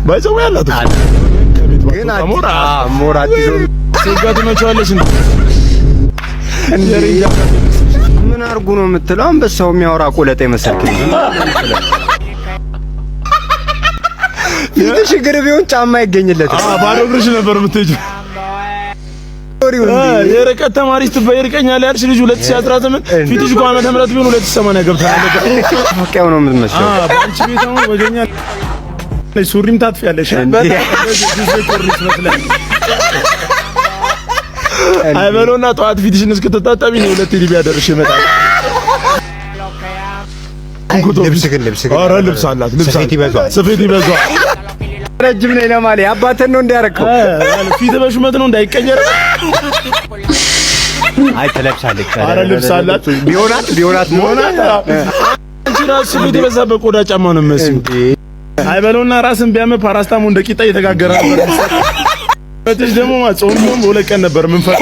ባይዘው ያላት ግን ሞራት ሲጋት መቻለሽ እንዴ ምን አርጉ ነው የምትለው? አንበሳው የሚያወራ ቆለጤ መሰልክ ፊትሽ እግር ቢሆን ጫማ ይገኝለት። ባዶ እግርሽ ነበር የምትሄጂው። የርቀት ተማሪ ስትባይ ይርቀኛል ያልሽ ልጅ 2018 ፊትሽ እኮ ዓመተ ምህረት ቢሆን 2080 ገብታለች። ታውቂው ነው የምትመስለው። ባንቺ ቤት አሁን ወገኛ ሱሪም ታጥፊያለሽ። አይበሎና ጠዋት ፊትሽን እስክትታጠቢ ነው 2 ሊቢያ ደርሽ ይመጣል። ልብስ ኧረ ልብስ አላት። ስፌት ይበዛል። ረጅም ነኝ ለማለት አባተን ነው እንዲያረከው ፊት በሹመት ነው እንዳይቀየር። አይ ተለብሳለች። ኧረ ልብስ አላት። ቢሆናት አንቺ ራስ ስፌት የበዛበት ቆዳ ጫማ ነው መስሉ። አይበሎና ራስን ቢያመ ፓራስታሞ እንደ ቂጣ እየተጋገረ ነበር። በትሽ ደግሞ ጾም በሁለት ቀን ነበር ምን ፈታ